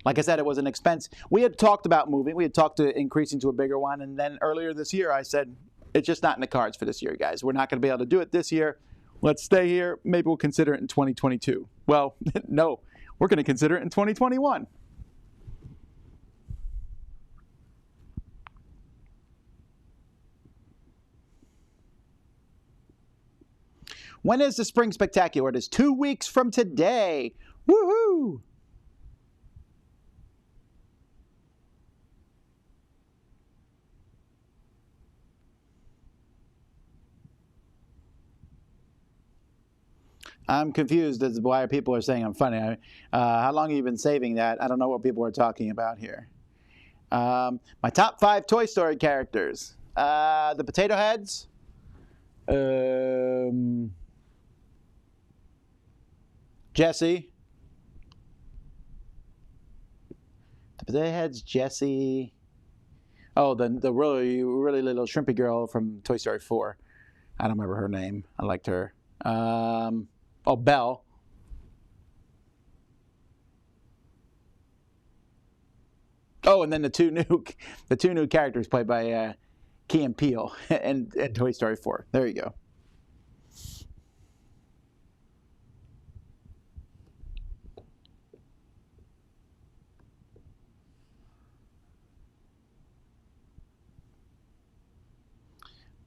like I said, it was an expense. We had talked about moving. We had talked to increasing to a bigger one. And then earlier this year, I said, it's just not in the cards for this year, guys. We're not going to be able to do it this year. Let's stay here. Maybe we'll consider it in 2022. Well, no, we're going to consider it in 2021. When is the Spring Spectacular? It is 2 weeks from today. Woohoo! I'm confused as to why people are saying I'm funny. How long have you been saving that? I don't know what people are talking about here. My top 5 Toy Story characters. The Potato Heads. Jesse. The Potato Heads, Jesse. Oh, the really little shrimpy girl from Toy Story 4. I don't remember her name. I liked her. Oh, Belle. Oh, and then the two new characters played by Key and Peele and Toy Story 4. There you go.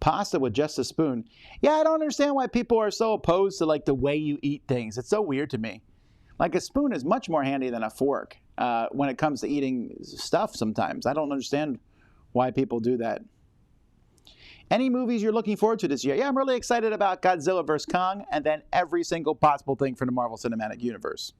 Pasta with just a spoon. Yeah, I don't understand why people are so opposed to like the way you eat things. It's so weird to me. Like a spoon is much more handy than a fork when it comes to eating stuff sometimes. I don't understand why people do that. Any movies you're looking forward to this year? Yeah, I'm really excited about Godzilla vs. Kong and then every single possible thing from the Marvel Cinematic Universe.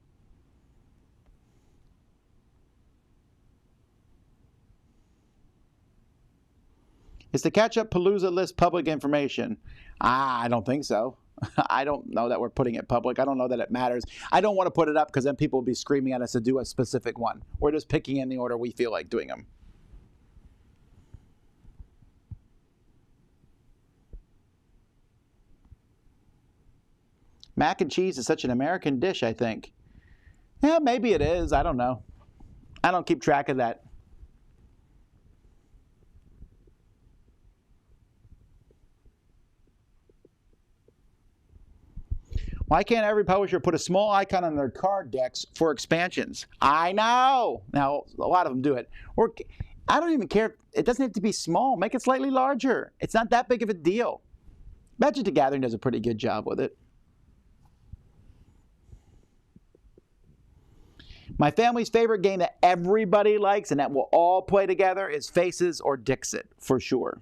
Is the Catch-Up Palooza list public information? I don't think so. I don't know that we're putting it public. I don't know that it matters. I don't want to put it up because then people will be screaming at us to do a specific one. We're just picking in the order we feel like doing them. Mac and cheese is such an American dish, I think. Yeah, maybe it is. I don't know. I don't keep track of that. Why can't every publisher put a small icon on their card decks for expansions? I know. Now, a lot of them do it. Or I don't even care. It doesn't have to be small. Make it slightly larger. It's not that big of a deal. Magic the Gathering does a pretty good job with it. My family's favorite game that everybody likes and that we'll all play together is Faces or Dixit, for sure.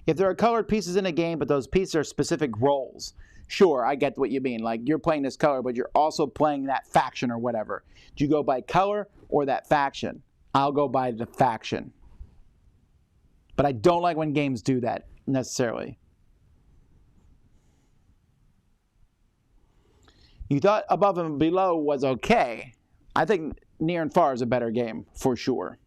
If there are colored pieces in a game, but those pieces are specific roles, sure, I get what you mean. Like, you're playing this color, but you're also playing that faction or whatever. Do you go by color or that faction? I'll go by the faction. But I don't like when games do that, necessarily. You thought Above and Below was okay. I think Near and Far is a better game, for sure.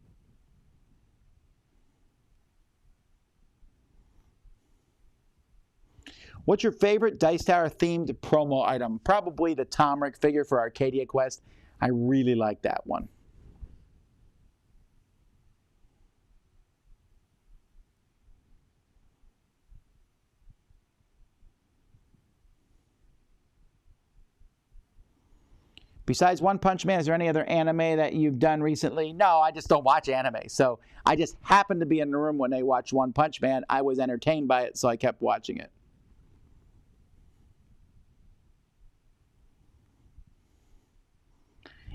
What's your favorite Dice Tower themed promo item? Probably the Tom Rick figure for Arcadia Quest. I really like that one. Besides One Punch Man, is there any other anime that you've done recently? No, I just don't watch anime. So I just happened to be in the room when they watched One Punch Man. I was entertained by it, so I kept watching it.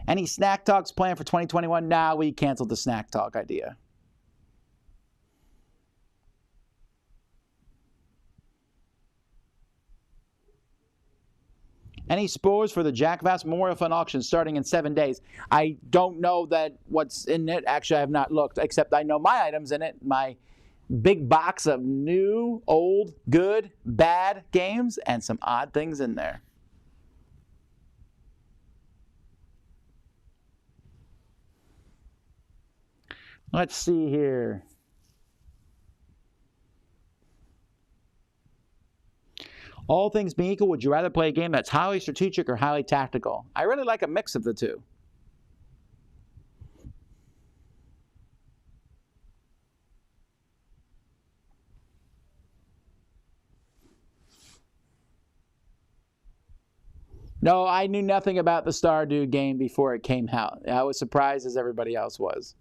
Any snack talks planned for 2021? Nah, we canceled the snack talk idea. Any spoilers for the Jack Vass Memorial Fund auction starting in 7 days? I don't know that what's in it. Actually, I have not looked, except I know my items in it. My big box of new, old, good, bad games and some odd things in there. Let's see here. All things being equal, would you rather play a game that's highly strategic or highly tactical? I really like a mix of the two. No, I knew nothing about the Stardew game before it came out. I was surprised as everybody else was.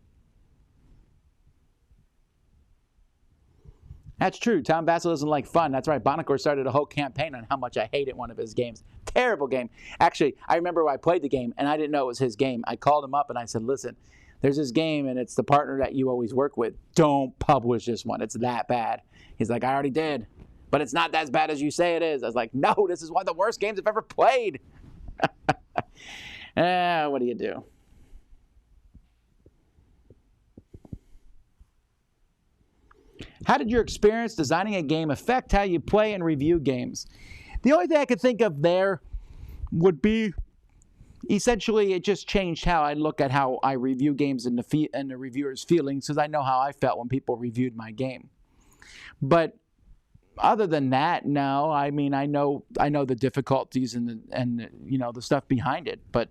That's true. Tom Vasel doesn't like fun. That's right. Bonacor started a whole campaign on how much I hated one of his games. Terrible game. Actually, I remember when I played the game, and I didn't know it was his game. I called him up, and I said, listen, there's this game, and it's the partner that you always work with. Don't publish this one. It's that bad. He's like, I already did. But it's not as bad as you say it is. I was like, no, this is one of the worst games I've ever played. What do you do? How did your experience designing a game affect how you play and review games? The only thing I could think of there would be essentially it just changed how I look at how I review games and the reviewer's feelings, because I know how I felt when people reviewed my game. But other than that, no. I mean, I know the difficulties and you know the stuff behind it, but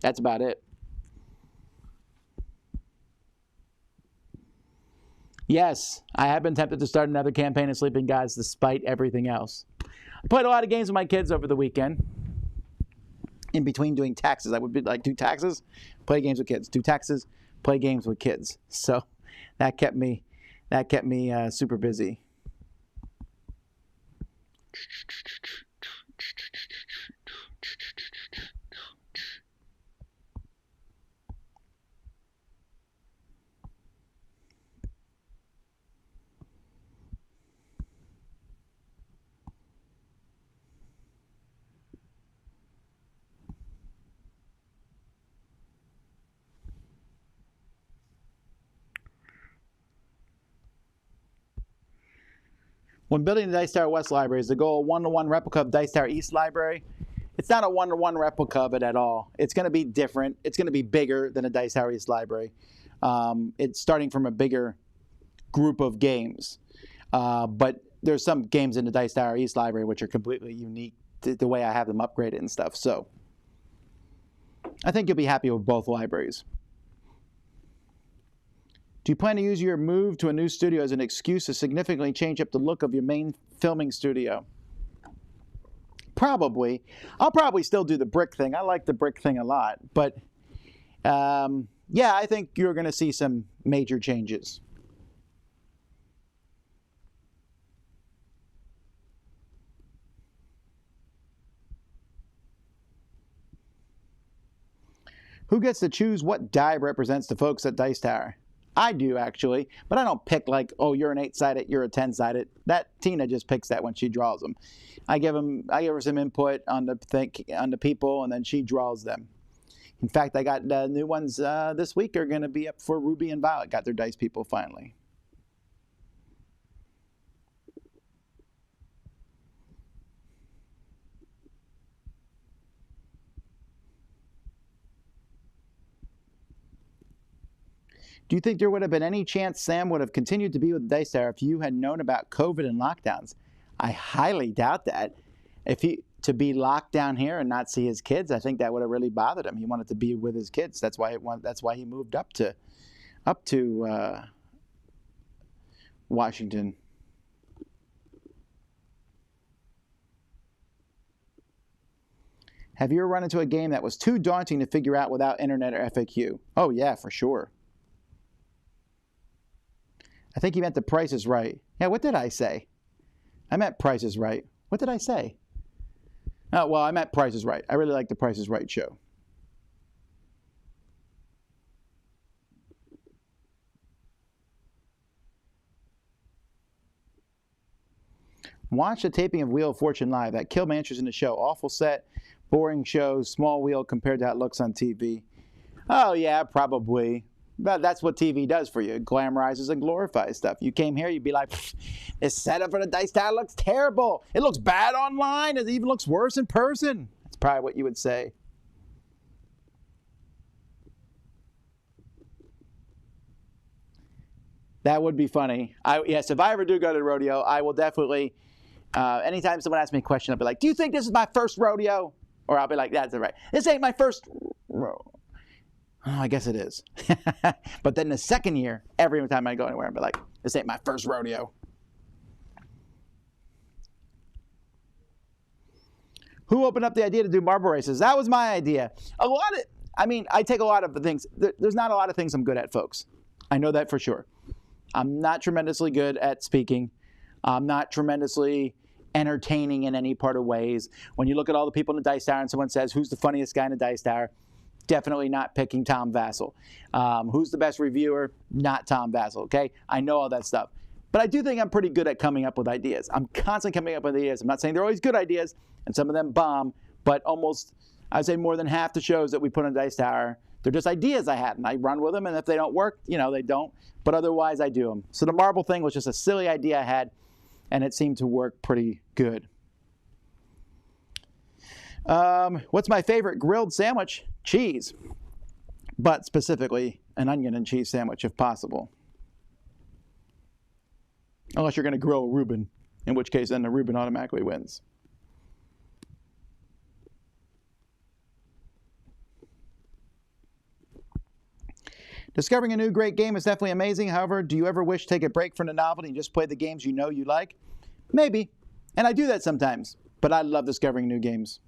that's about it. Yes, I have been tempted to start another campaign of Sleeping Gods despite everything else. I played a lot of games with my kids over the weekend. In between doing taxes, I would be like, do taxes, play games with kids. Do taxes, play games with kids. So that kept me super busy. When building the Dice Tower West library, is the goal a one-to-one replica of Dice Tower East library? It's not a one-to-one replica of it at all. It's going to be different. It's going to be bigger than a Dice Tower East library. It's starting from a bigger group of games. But there's some games in the Dice Tower East library which are completely unique to the way I have them upgraded and stuff. So I think you'll be happy with both libraries. Do you plan to use your move to a new studio as an excuse to significantly change up the look of your main filming studio? Probably. I'll probably still do the brick thing. I like the brick thing a lot. But yeah, I think you're going to see some major changes. Who gets to choose what die represents the folks at Dice Tower? I do, actually, but I don't pick like, oh, you're an 8-sided, you're a 10-sided. That Tina just picks that when she draws them. I give her some input on the people, and then she draws them. In fact, I got new ones this week are going to be up for Ruby and Violet. Got their dice people finally. Do you think there would have been any chance Sam would have continued to be with Dice Tower if you had known about COVID and lockdowns? I highly doubt that. To be locked down here and not see his kids, I think that would have really bothered him. He wanted to be with his kids. That's why he moved up to Washington. Have you ever run into a game that was too daunting to figure out without internet or FAQ? Oh yeah, for sure. I think he meant The Price is Right. Yeah, what did I say? I meant Price is Right. What did I say? Oh, well, I meant Price is Right. I really like The Price is Right show. Watch the taping of Wheel of Fortune live. That killed my interest in the show. Awful set, boring show, small wheel compared to how it looks on TV. Oh, yeah, probably. But that's what TV does for you. It glamorizes and glorifies stuff. You came here, you'd be like, this setup for the Dice Tower looks terrible. It looks bad online. It even looks worse in person. That's probably what you would say. That would be funny. Yes, if I ever do go to the rodeo, I will definitely, anytime someone asks me a question, I'll be like, do you think this is my first rodeo? Or I'll be like, that's right. This ain't my first rodeo. Oh, I guess it is. But then the second year, every time I go anywhere, I'll be like, this ain't my first rodeo. Who opened up the idea to do marble races? That was my idea. I take a lot of the things. There's not a lot of things I'm good at, folks. I know that for sure. I'm not tremendously good at speaking. I'm not tremendously entertaining in any part of ways. When you look at all the people in the Dice Tower and someone says, who's the funniest guy in the Dice Tower? Definitely not picking Tom Vasel. Who's the best reviewer? Not Tom Vasel, okay? I know all that stuff. But I do think I'm pretty good at coming up with ideas. I'm constantly coming up with ideas. I'm not saying they're always good ideas, and some of them bomb, but almost, I'd say more than half the shows that we put on Dice Tower, they're just ideas I had, and I run with them, and if they don't work, they don't. But otherwise, I do them. So the marble thing was just a silly idea I had, and it seemed to work pretty good. What's my favorite grilled sandwich? Cheese. But specifically, an onion and cheese sandwich, if possible. Unless you're going to grill a Reuben, in which case then the Reuben automatically wins. Discovering a new great game is definitely amazing. However, do you ever wish to take a break from the novelty and just play the games you know you like? Maybe. And I do that sometimes. But I love discovering new games.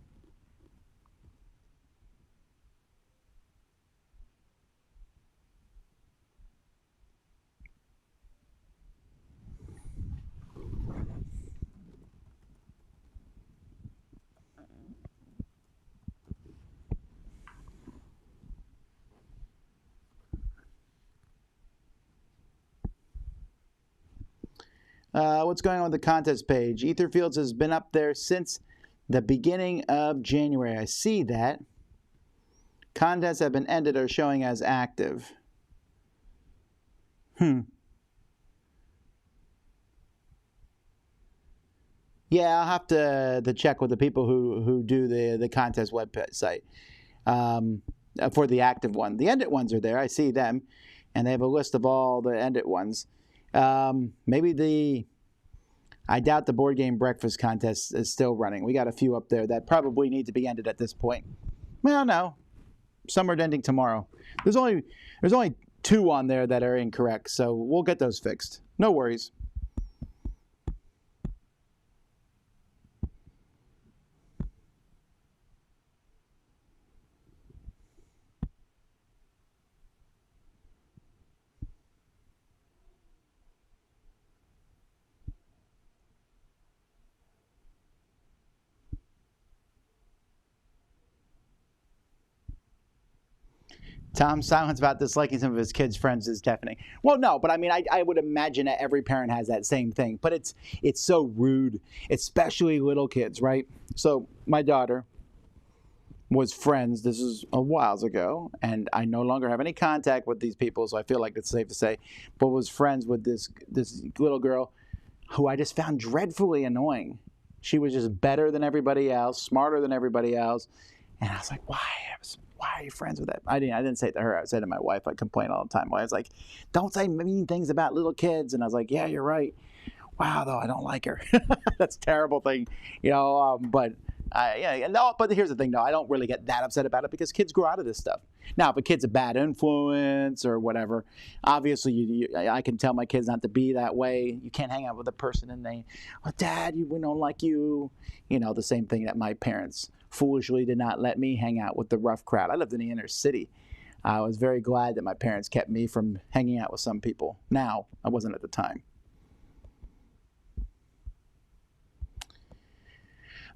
What's going on with the contest page? Etherfields has been up there since the beginning of January. I see that. Contests have been ended or showing as active. Yeah, I'll have to check with the people who do the contest website for the active one. The ended ones are there. I see them, and they have a list of all the ended ones. I doubt the board game breakfast contest is still running. We got a few up there that probably need to be ended at this point. Well, no, some are ending tomorrow. There's only 2 on there that are incorrect, so we'll get those fixed. No worries. Tom's silence about disliking some of his kids' friends is deafening. Well, no, but I mean, I would imagine that every parent has that same thing. But it's so rude, especially little kids, right? So my daughter was friends, this is a while ago, and I no longer have any contact with these people, so I feel like it's safe to say, but was friends with this little girl who I just found dreadfully annoying. She was just better than everybody else, smarter than everybody else, and I was like, why are you friends with that? I didn't say it to her. I said it to my wife. I complain all the time. I was like, don't say mean things about little kids. And I was like, yeah, you're right. Wow, though, I don't like her. That's a terrible thing, but here's the thing, though. I don't really get that upset about it because kids grow out of this stuff. Now, if a kid's a bad influence or whatever, obviously I can tell my kids not to be that way. You can't hang out with a person and Dad, we don't like you. The same thing that my parents foolishly did not let me hang out with the rough crowd. I lived in the inner city. I was very glad that my parents kept me from hanging out with some people. Now, I wasn't at the time.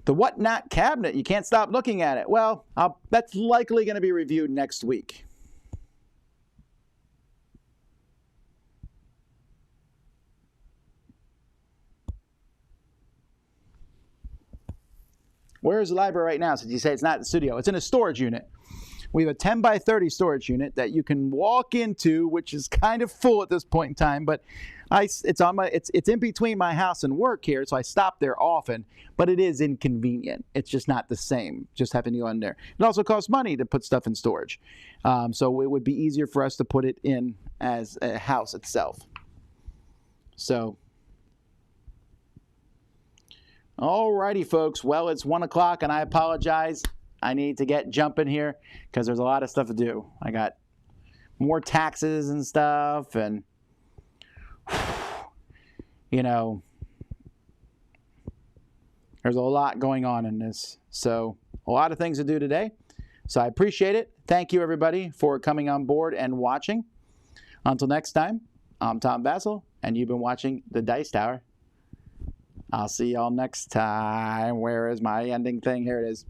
The What Not cabinet, you can't stop looking at it. Well, that's likely going to be reviewed next week. Where is the library right now? Since you say it's not in the studio, it's in a storage unit. We have a 10 by 30 storage unit that you can walk into, which is kind of full at this point in time, but it's in between my house and work here, so I stop there often, but it is inconvenient. It's just not the same, just having to go in there. It also costs money to put stuff in storage. So it would be easier for us to put it in as a house itself. So, alrighty, folks. Well, it's 1 o'clock, and I apologize. I need to get jumping here because there's a lot of stuff to do. I got more taxes and stuff, and you know, there's a lot going on in this. So a lot of things to do today. So I appreciate it. Thank you, everybody, for coming on board and watching. Until next time, I'm Tom Vasel, and you've been watching The Dice Tower. I'll see y'all next time. Where is my ending thing? Here it is.